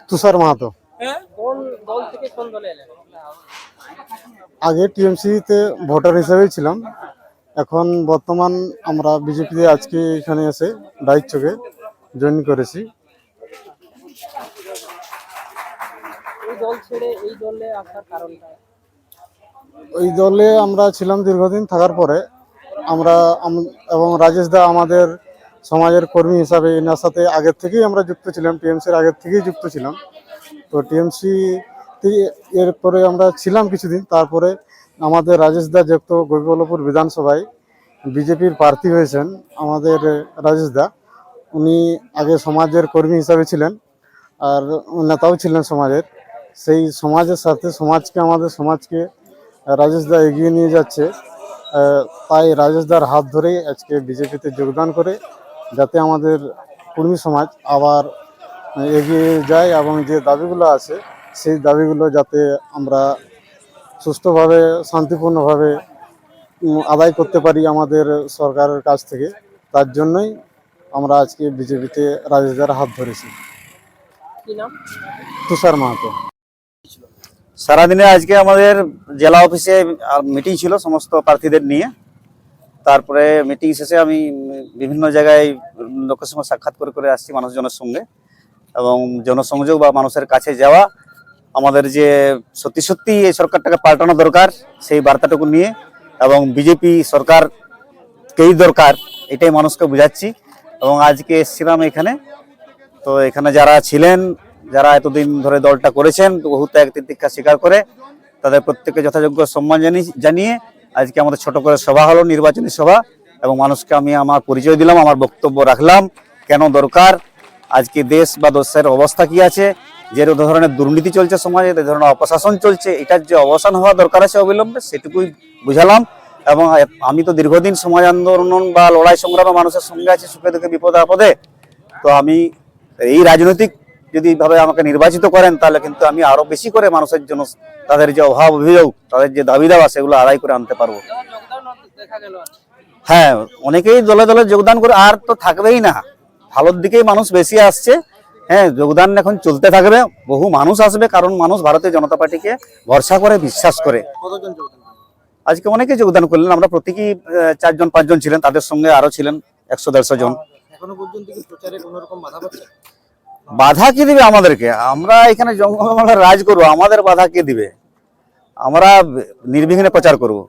তুষার মাহাতো। কোন দল থেকে কোন দলে এলেন? আগে টিএমসি-তে ভোটার হিসেবেই ছিলাম, এখন বর্তমান আমরা বিজেপিতে আজকে এখানে এসে ডাইচকে জয়েন করেছি। এই দল ছেড়ে এই দলে আসার কারণটা? ওই দলে আমরা ছিলাম দীর্ঘদিন থাকার পরে আমরা এবং রাজেশ দা আমাদের সমাজের কর্মী হিসাবে এনার সাথে আগের থেকেই আমরা যুক্ত ছিলাম, টিএমসির আগের থেকেই যুক্ত ছিলাম। তো টিএমসি এরপরে আমরা ছিলাম কিছুদিন, তারপরে আমাদের রাজেশ দা যুক্ত গোপীবল্লভপুর বিধানসভায় বিজেপির প্রার্থী হয়েছেন। আমাদের রাজেশ দা উনি আগে সমাজের কর্মী হিসাবে ছিলেন আর নেতাও ছিলেন সমাজের। সেই সমাজের সাথে আমাদের সমাজকে রাজেশ দা এগিয়ে নিয়ে যাচ্ছে, তাই রাজেশ দার হাত ধরেই আজকে বিজেপিতে যোগদান করে যাতে আমাদের কর্মী সমাজ আবার এগিয়ে যায় এবং যে দাবিগুলো আছে সেই দাবিগুলো যাতে আমরা সুষ্ঠুভাবে শান্তিপূর্ণভাবে আদায় করতে পারি আমাদের সরকারের কাছ থেকে, তার জন্যই আমরা আজকে বিজেপিতে রাজেশ দার হাত ধরেছি। কি নাম? তুষার মাহাতো। সারাদিনে আজকে আমাদের জেলা অফিসে মিটিং ছিল সমস্ত প্রার্থীদের নিয়ে। তারপরে মিটিং শেষে আমি বিভিন্ন জায়গায় লোকের সঙ্গে সাক্ষাৎ করে আসছি মানুষজনের সঙ্গে, এবং জনসংযোগ বা মানুষের কাছে যাওয়া, আমাদের যে সত্যি এই সরকারটাকে পাল্টানো দরকার সেই বার্তাটুকু নিয়ে, এবং বিজেপি সরকারকেই দরকার এটাই মানুষকে বোঝাচ্ছি। এবং আজকে এসেছিলাম এখানে, তো এখানে যারা ছিলেন, যারা এতদিন ধরে দলটা করেছেন, বহু ত্যাগ তিতিক্ষা স্বীকার করে তাদের প্রত্যেককে যথাযোগ্য সম্মান জানিয়ে আজকে আমাদের ছোট করে সভা হলো, নির্বাচনী সভা, এবং মানুষকে আমি আমার পরিচয় দিলাম, আমার বক্তব্য রাখলাম কেন দরকার, আজকে দেশ বা দেশের অবস্থা কি আছে, যে ধরনের দুর্নীতি চলছে সমাজে, যে ধরনের অপশাসন চলছে, এটার যে অবসান হওয়া দরকার আছে অবিলম্বে, সেটুকুই বুঝালাম। এবং আমি তো দীর্ঘদিন সমাজ আন্দোলন বা লড়াই সংগ্রামে মানুষের সঙ্গে আছি, সুখে দুঃখে বিপদে আপদে। তো আমি এই রাজনৈতিক যদি ভাবে আমাকে নির্বাচিত করেন তাহলে কিন্তু আমি আরো বেশি করে মানুষের জন্য তাদের যে অভাব অভিযোগ, তাদের যে দাবি দাওয়া, সেগুলো আদায় করে আনতে পারবো। হ্যাঁ, অনেকেই দলে দলে যোগদান করে, আর তো থাকবেই না, ভালোর দিকেই মানুষ বেশি আসছে। হ্যাঁ, যোগদান এখন চলতে থাকবে, বহু মানুষ আসবে, কারণ মানুষ ভারতীয় জনতা পার্টিকে ভরসা করে, বিশ্বাস করে। আজকে অনেকে যোগদান করলেন, আমরা প্রত্যেকেই 4 জন 5 জন ছিলেন, তাদের সঙ্গে আরো ছিলেন 100-150 জন। এখনো পর্যন্ত কি প্রচারে কোনো রকম বাধা পাচ্ছে? বাধা কি দিবে আমাদেরকে? আমরা এখানে জঙ্গলমহলে রাজ করবো, আমাদের বাধা কে দিবে? আমরা নির্বিঘ্নে প্রচার করবো।